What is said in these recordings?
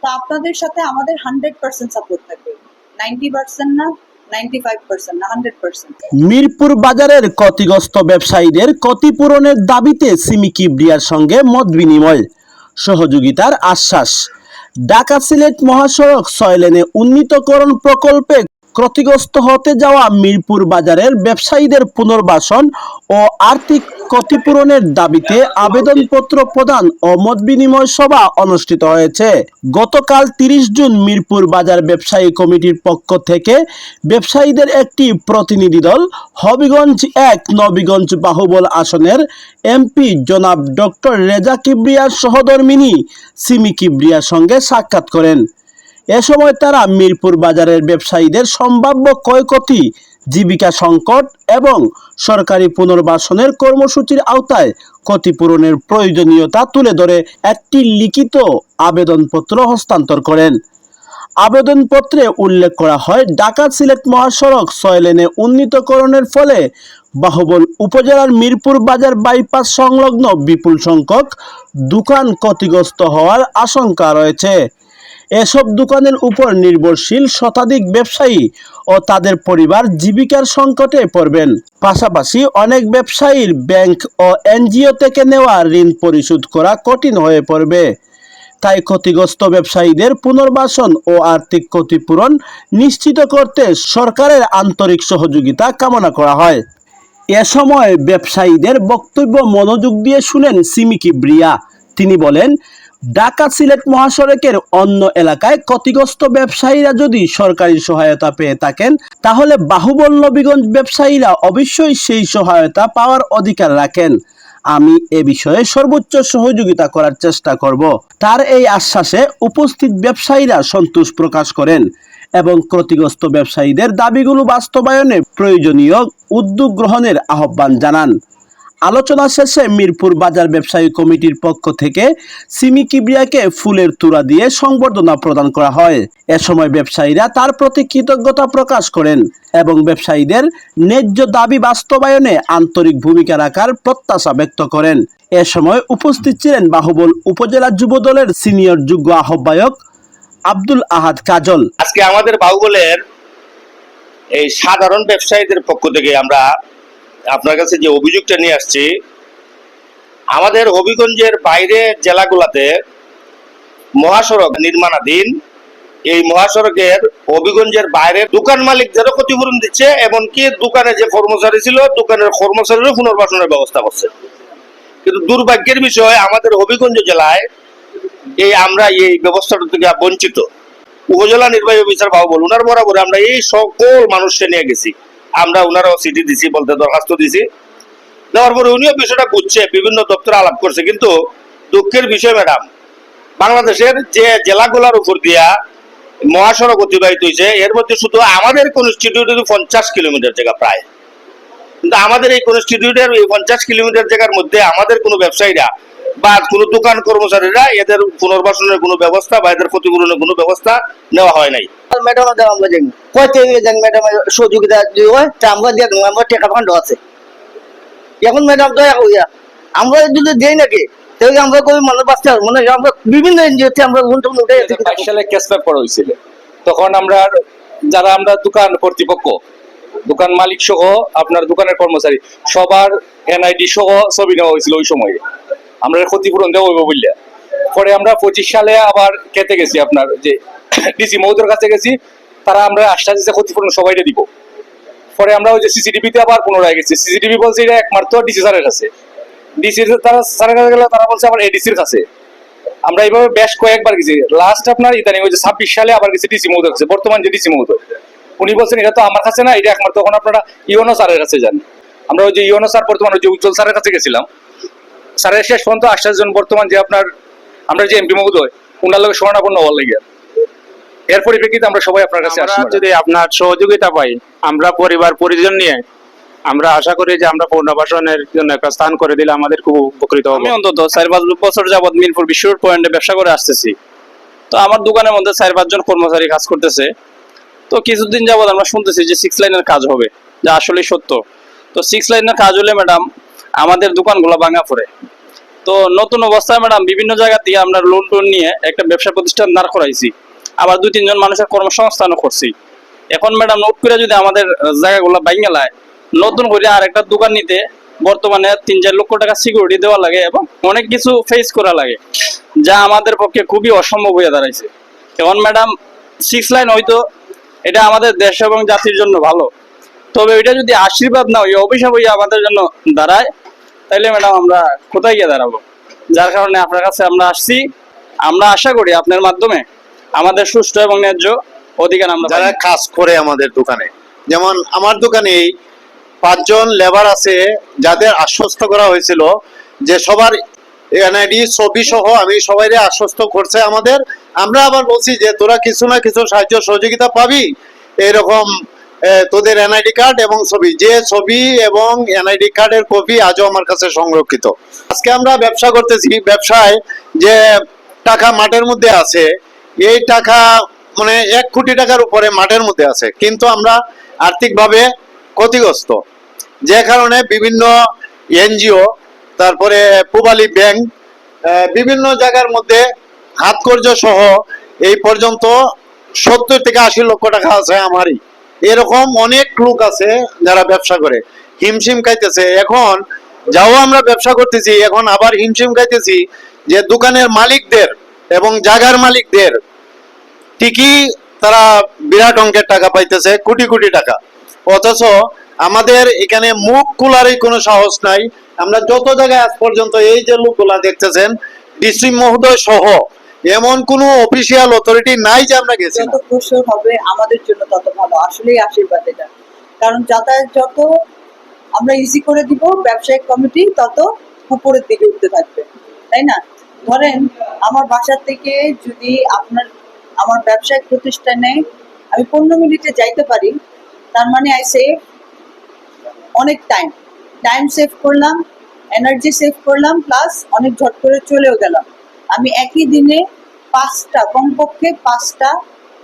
তা আপনাদের সাথে আমাদের 100% সাপোর্ট থাকবে, 90% না, 95% না, 100%। মিরপুর বাজারের ক্ষতিগ্রস্ত ব্যবসায়ীদের ক্ষতিপূরণের দাবিতে সিমি কিবরিয়ার সঙ্গে মত বিনিময়, সহযোগিতার আশ্বাস। ঢাকা সিলেট মহাসড়ক 6 লেনে উন্নীতকরণ প্রকল্পে ক্ষতিগ্রস্ত হতে যাওয়া মিরপুর বাজারের ব্যবসায়ীদের পুনর্বাসন ও আর্থিক ক্ষতিপূরণের দাবিতে আবেদনপত্র প্রদান ও মত বিনিময় সভা অনুষ্ঠিত হয়েছে। গতকাল 30 জুন মিরপুর বাজার ব্যবসায়ী কমিটির পক্ষ থেকে ব্যবসায়ীদের একটি প্রতিনিধি দল হবিগঞ্জ 1 নবীগঞ্জ বাহুবল আসনের এমপি জনাব ডক্টর রেজা কিবরিয়ার সহধর্মিণী সিমি কিবরিয়ার সঙ্গে সাক্ষাৎ করেন। এ সময় তারা মিরপুর বাজারের ব্যবসায়ীদের সম্ভাব্য ক্ষয়ক্ষতি, জীবিকা সংকট এবং সরকারি পুনর্বাসনের কর্মসূচির আওতায় ক্ষতিপূরণের প্রয়োজনীয়তা তুলে ধরে একটি লিখিত আবেদনপত্র হস্তান্তর করেন। আবেদনপত্রে উল্লেখ করা হয়, ঢাকা সিলেট মহাসড়ক 6 লেনে উন্নীতকরণের ফলে বাহুবল উপজেলার মিরপুর বাজার বাইপাস সংলগ্ন বিপুল সংখ্যক দোকান ক্ষতিগ্রস্ত হওয়ার আশঙ্কা রয়েছে। এসব দোকানের উপর নির্ভরশীল শতাধিক ব্যবসায়ী ও তাদের পরিবার জীবিকার সংকটে পড়বেন। পাশাপাশি অনেক ব্যবসায়ীর ব্যাংক ও এনজিও থেকে নেওয়া ঋণ পরিশোধ করা কঠিন হয়ে পড়বে। তাই ক্ষতিগ্রস্ত ব্যবসায়ীদের পুনর্বাসন ও আর্থিক ক্ষতিপূরণ নিশ্চিত করতে সরকারের আন্তরিক সহযোগিতা কামনা করা হয়। এ সময় ব্যবসায়ীদের বক্তব্য মনোযোগ দিয়ে শুনেন সিমি কিবরিয়া। তিনি বলেন, ঢাকা সিলেট মহাসড়কের অন্য এলাকায় ক্ষতিগ্রস্ত ব্যবসায়ীরা যদি সরকারি সহায়তা পেয়ে থাকেন, তাহলে বাহুবল নবীগঞ্জ ব্যবসায়ীরা অবশ্যই সেই সহায়তা পাওয়ার অধিকার রাখেন। আমি এ বিষয়ে সর্বোচ্চ সহযোগিতা করার চেষ্টা করব। তার এই আশ্বাসে উপস্থিত ব্যবসায়ীরা সন্তোষ প্রকাশ করেন এবং ক্ষতিগ্রস্ত ব্যবসায়ীদের দাবিগুলো বাস্তবায়নে প্রয়োজনীয় উদ্যোগ গ্রহণের আহ্বান জানান। আলোচনা শেষে মিরপুর বাজার ব্যবসায়ী কমিটির পক্ষ থেকে সিমি কিবরিয়াকে ফুলের তোড়া দিয়ে সংবর্ধনা প্রদান করা হয়। এ সময় ব্যবসায়ীরা তার প্রতি কৃতজ্ঞতা প্রকাশ করেন এবং ব্যবসায়ীদের ন্যায্য দাবি বাস্তবায়নে আন্তরিক ভূমিকা রাখার প্রত্যাশা ব্যক্ত করেন। এ সময় উপস্থিত ছিলেন বাহুবল উপজেলা যুব দলের সিনিয়র যুগ্ম আহ্বায়ক আব্দুল আহাদ কাজল। আজকে আমাদের বাহুবলের এই সাধারণ ব্যবসায়ীদের পক্ষ থেকে আমরা আপনার কাছে যে অভিযোগটা নিয়ে আসছি, আমাদের হবিগঞ্জের বাইরে জেলাগুলোতে মহাসড়ক নির্মাণাধীন। এই মহাসড়কের হবিগঞ্জের বাইরে দোকান মালিক যারা ক্ষতিপূরণ দিচ্ছে, এমনকি দোকানে যে কর্মচারী ছিল দোকানের কর্মচারীরও পুনর্বাসনের ব্যবস্থা করছে। কিন্তু দুর্ভাগ্যের বিষয়, আমাদের হবিগঞ্জ জেলায় আমরা এই ব্যবস্থাটা থেকে বঞ্চিত। উপজেলা নির্বাহী অফিসার বাহুবল ওনার বরাবর আমরা এই সকল মানুষকে নিয়ে গেছি, আমরা ওনারাও চিঠি দিছি, বলতে দরখাস্ত দিছি। দেওয়ার পরে উনিও বিষয়টা বুঝছে, বিভিন্ন দপ্তরে আলাপ করছে। কিন্তু দুঃখের বিষয় ম্যাডাম, বাংলাদেশের যে জেলাগুলোর উপর দিয়া মহাসড়ক অতিবাহিত হয়েছে, এর মধ্যে শুধু আমাদের কনস্টিটিউটের 50 কিলোমিটার জায়গা প্রায়। কিন্তু আমাদের এই কনস্টিটিউটের এই 50 কিলোমিটার জায়গার মধ্যে আমাদের কোনো ব্যবসায়ীরা বা কোনো দোকান কর্মচারীরা এদের পুনর্বাসনের কোনো ব্যবস্থা বা এদের ক্ষতিপূরণের কোনো ব্যবস্থা নেওয়া হয় নাই। ম্যাডাম আমরা জানি কয়তে ম্যাডাম সহযোগিতা হয়, আমরা দিয়ে আমার টাকা ফান্ড আছে। এখন ম্যাডাম দয়া করিয়া আমরা যদি দেই নাকি, তাহলে আমরা কই মানুষ বাঁচতে পারবো না। আমরা বিভিন্ন এনজিওতে আমরা উঠে 22 সালে ক্যাশব্যাক করা হয়েছিল। তখন আমরা যারা আমরা দোকান কর্তৃপক্ষ, দোকান মালিক সহ আপনার দোকানের কর্মচারী সবার এনআইডি সহ ছবি নেওয়া হয়েছিল। ওই সময়ে আমরা ক্ষতিপূরণ দেওয়া হইব বললে পরে আমরা 25 সালে আবার খেতে গেছি, আপনার যে ডিসি মহোদয়ের কাছে গেছি। তারা আমরা আশ্বাস দিচ্ছে ক্ষতিপূরণ সবাইকে দিব। পরে আমরা ওই যে সিসিটিভিতে আবার পুনরায় গেছি। সিসিটিভি বলছে এটা একমাত্র ডিসি স্যারের কাছে। ডিসির তারা স্যারের কাছে গেলে তারা বলছে আবার এডিসির কাছে। আমরা এইভাবে বেশ কয়েকবার গেছি। লাস্ট আপনার ইদানিং ওই যে 26 সালে আবার গেছি ডিসি মহোদয়ের কাছে, বর্তমান যে ডিসি মহোদয় উনি বলছেন এটা তো আমার কাছে না, এটা একমাত্র তখন আপনারা ইউনো স্যারের কাছে যান। আমরা ওই যে ইউনো স্যার বর্তমান ওই যে উজ্জ্বল স্যারের কাছে গেছিলাম। স্যারের শেষ পর্যন্ত আশ্বাস জন বর্তমান যে আপনার আমরা যে এমপি মহোদয় ওনার লোক স্বর্ণাপন্ন হওয়ার লেগে, এর পরিপ্রেক্ষিতে আমরা সবাই আপনার কাছে আসছি। যদি আপনার সহযোগিতা পাই, আমরা পরিবার পরিজন নিয়ে আমরা আশা করি যে আমরা পুনর্বাসনের জন্য একটা স্থান করে দিলে আমাদের খুব উপকৃত হবে। আমি অন্তত 4-5 বছর যাবত মিরপুর বিশ্ব রোড পয়েন্টে ব্যবসা করে আসতেছি। তো আমার দোকানের মধ্যে 4-5 জন কর্মচারী কাজ করতেছে। তো কিছুদিন যাবত আমরা শুনতেছি যে 6 লাইনের কাজ হবে, যা আসলে সত্য। তো 6 লাইনের কাজ হলে ম্যাডাম আমাদের দোকানগুলো ভাঙা পড়ে। তো নতুন অবস্থায় ম্যাডাম বিভিন্ন জায়গা থেকে আমরা লোন টোন নিয়ে একটা ব্যবসা প্রতিষ্ঠান দাঁড় করাইছি, আবার 2-3 জন মানুষের কর্মসংস্থানও করছি। এখন ম্যাডাম নোট করে যদি আমাদের জায়গাগুলো বাইঙ্গা লায়, নতুন করে আর একটা দোকান নিতে বর্তমানে 3-4 লক্ষ টাকা সিকিউরিটি দেওয়া লাগে এবং অনেক কিছু ফেস করা লাগে, যা আমাদের পক্ষে খুবই অসম্ভব হয়ে দাঁড়াইছে। এখন ম্যাডাম 6 লাইন হয়তো এটা আমাদের দেশ এবং জাতির জন্য ভালো, তবে এটা যদি আশীর্বাদ না হয়ে অভিশাপ হয়ে আমাদের জন্য দাঁড়ায়, তাইলে ম্যাডাম আমরা কোথায় গিয়ে দাঁড়াবো? যার কারণে আপনার কাছে আমরা আসছি। আমরা আশা করি আপনার মাধ্যমে আমাদের সুষ্ঠু এবং ন্যায্য অধিকার আমরা যারা কাজ করে আমাদের দোকানে, যেমন আমার দোকানে 5 জন লেবার আছে, যাদের আশ্বস্ত করা হয়েছিল যে সবার এনআইডি ছবি সহ আমি সবাই আশ্বস্ত করছে আমাদের। আমরা আবার বলছি যে তোরা কিছু না কিছু সাহায্য সহযোগিতা পাবি, এরকম তোদের এনআইডি কার্ড এবং ছবি, যে ছবি এবং এনআইডি কার্ডের কপি আজও আমার কাছে সংরক্ষিত। আজকে আমরা ব্যবসা করতেছি, ব্যবসায় যে টাকা মাঠের মধ্যে আছে, এই টাকা মানে 1 কোটি টাকার উপরে মাঠের মধ্যে আছে, কিন্তু আমরা আর্থিকভাবে ক্ষতিগ্রস্ত, যে কারণে বিভিন্ন এনজিও, তারপরে পূবালী ব্যাংক, বিভিন্ন জায়গার মধ্যে হাত কর্য সহ এই পর্যন্ত 70 থেকে 80 লক্ষ টাকা আছে আমারই। এরকম অনেক লোক আছে যারা ব্যবসা করে হিমশিম খাইতেছে। এখন যাও আমরা ব্যবসা করতেছি, এখন আবার হিমশিম খাইতেছি যে দোকানের মালিকদের এবং জায়গার মালিকদের ঠিকই তারা বিরাট অঙ্কের টাকা পাইতেছে, কোটি কোটি টাকা, অথচ আমাদের এখানে মুখ খোলারই কোনো সাহস নাই। আমরা যত জায়গায় আজ পর্যন্ত এই যে লোকগুলা দেখতেছেন, ডিসি মহোদয় সহ এমন কোনো অফিসিয়াল অথরিটি নাই যে আমরা গেছি। যত প্রসার হবে আমাদের জন্য তত ভালো, আসলেই আশীর্বাদ এটা। কারণ যাতায়াত যত আমরা ইজি করে দিব, ব্যবসায়িক কমিটি তত উপরের দিকে উঠতে থাকবে, তাই না? ধরেন আমার বাসা থেকে যদি আমার ব্যবসায়িক প্রতিষ্ঠানে আমি 15 মিনিটে যাইতে পারি, তার মানে আই সেভ অনেক টাইম সেভ করলাম, এনার্জি সেভ করলাম, প্লাস অনেক ঝট করে চলেও গেলাম। আমি একই দিনে 5টা, কমপক্ষে 5টা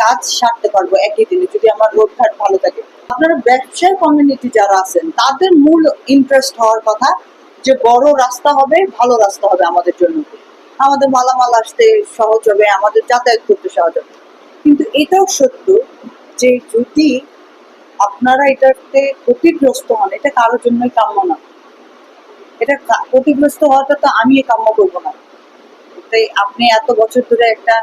কাজ সারতে পারবো একই দিনে, যদি আমার রোডঘাট ভালো থাকে। আপনারা ব্যবসায় কমিউনিটি যারা আছেন, তাদের মূল ইন্টারেস্ট হওয়ার কথা যে বড় রাস্তা হবে, ভালো রাস্তা হবে আমাদের জন্য, আমাদের মালামাল আসতে সহজ হবে, আমাদের যাতায়াত করতে সহজ হবে। কিন্তু এটাও সত্য যে যদি আপনারা এটাতে ক্ষতিগ্রস্ত হন, এটা কারোর জন্যই কাম্য না। এটা ক্ষতিগ্রস্ত হওয়াটা তো আমি কাম্য করবো না। তাই আপনি এত বছর ধরে একটা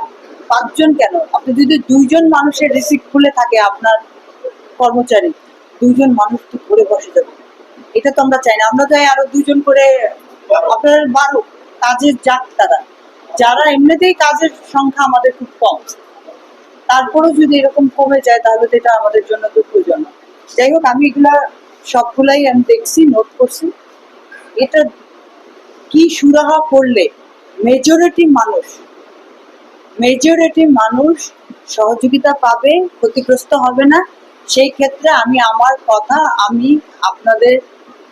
5 জন কেন, আপনি যদি 2 জন মানুষের রিসিপ্ট খুলে থাকে আপনার কর্মচারী, 2 জন মানুষ তো ঘুরে বসে যাবে। এটা তো আমরা চাই না। আমরা চাই আরো 2 জন করে আপনার 12 কাজের যাক তারা, যারা এমনিতেই কাজের সংখ্যা আমাদের খুব কম, তারপরেও যদি এরকম কমে যায় তাহলে তো এটা আমাদের জন্য দুঃখজনক। যাই হোক, আমি এগুলা সবগুলাই আমি দেখছি, নোট করছি। এটা কি সুরাহা করলে মেজরিটি মানুষ সহযোগিতা পাবে, ক্ষতিগ্রস্ত হবে না, সেই ক্ষেত্রে আমি আমার কথা আমি আপনাদের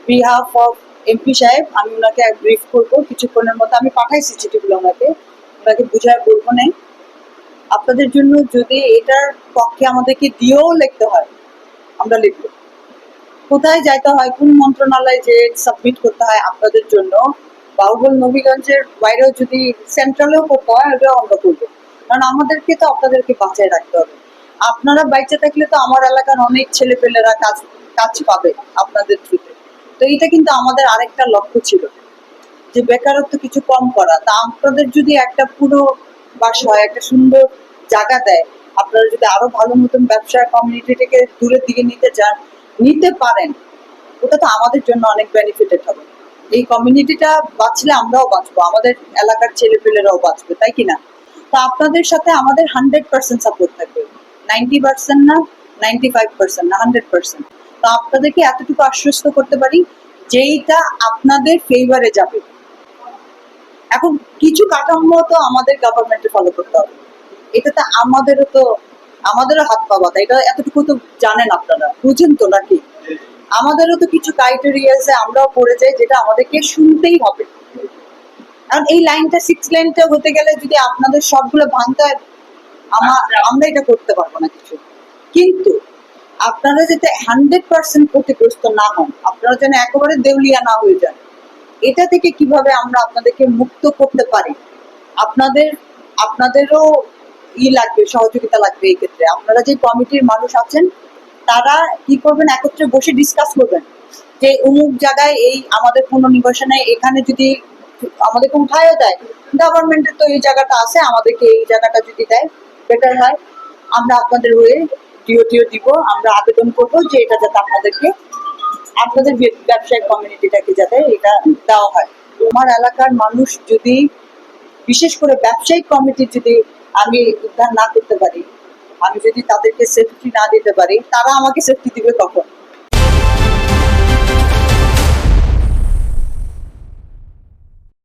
বিহাফ অফ এমপি সাহেব আমি ওনাকে ব্রিফ করবো কিছুক্ষণের মতো। আমি পাঠাইছি চিঠিগুলো ওনাকে বুঝায় বলবো না। আপনাদের জন্য যদি এটার পক্ষে আমাদেরকে দিয়েও লিখতে হয় আমরা লিখবো, কোথায় যাইতে হয়, কোন মন্ত্রণালয়ে যে সাবমিট করতে হয় আপনাদের জন্য, বাহুবল নবীগঞ্জের বাইরেও যদি সেন্ট্রালেও করতে হয় ওটাও আমরা করবো। কারণ আমাদেরকে তো আপনাদেরকে বাঁচায় রাখতে হবে। আপনারা বাইচে থাকলে তো আমার এলাকার অনেক ছেলেপেলেরা কাজ পাবে আপনাদের থ্রুতে। তো এটা কিন্তু আমাদের আরেকটা লক্ষ্য ছিল যে বেকারত্ব কিছু কম করা। তা আপনাদের যদি একটা পুরো বাস হয়, একটা সুন্দর জায়গা দেয়, আপনারা যদি আরো ভালো মতন ব্যবসা কমিউনিটিটাকে দূরের দিকে নিতে পারেন, ওটা তো আমাদের জন্য অনেক বেনিফিটেড হবে। এই কমিউনিটিটা বাঁচলে আমরাও বাঁচবো, আমাদের এলাকার ছেলেপেলেরাও বাঁচবে, তাই কিনা? তো আপনাদের সাথে আমাদের 100% সাপোর্ট থাকবে, 90% না, 95% না, 100%। তো আপনাদেরকে এতটুকু আশ্বস্ত করতে পারি যেইটা আপনাদের ফেভারে যাবে। এখন কিছু কাঠামো তো আমাদের গভর্নমেন্টে ফলো করতে হবে, এটাতে আমাদেরও হাত পা বাঁধা, এটা এতটুকু তো জানেন আপনারা, বুঝেন তো নাকি? আমাদেরও তো কিছু ক্রাইটেরিয়া আছে, আমরাও পড়ে যাই, যেটা আমাদেরকে শুনতেই হবে। কারণ এই লাইনটা 6 লাইনটা হতে গেলে যদি আপনাদের সবগুলো ভাঙতে হয়, আমরা এটা করতে পারবো না কিছু। কিন্তু আপনারা যাতে 100% ক্ষতিগ্রস্ত না হন, আপনারা যেন একেবারে দেউলিয়া না হয়ে যান, এটা থেকে কিভাবে আমরা আপনাদেরকে মুক্ত করতে পারি, আপনাদেরও লাগবে, সহযোগিতা লাগবে এই ক্ষেত্রে। আপনারা যে কমিটির মানুষ আছেন তারা কি করবেন, একত্রে বসে ডিসকাস করবেন যে অমুক জায়গায় এই আমাদের পুনর্নিবাসনে এখানে যদি আমাদেরকে উঠায়ও দেয়, গভর্নমেন্টের তো এই জায়গাটা আছে, আমাদেরকে এই জায়গাটা যদি দেয় বেটার হয়। আমরা আপনাদের হয়ে ডিওটিও দিব, আমরা আবেদন করব যে এটা যাতে আপনাদের ব্যবসায়িক কমিউনিটিটাকে যাতে এটা দেওয়া হয়। আমার এলাকার মানুষ যদি, বিশেষ করে ব্যবসায়িক কমিটি যদি আমি উদ্ধার না করতে পারি, আমি যদি তাদেরকে সেফটি না দিতে পারি, তারা আমাকে সেফটি দিবে কখন?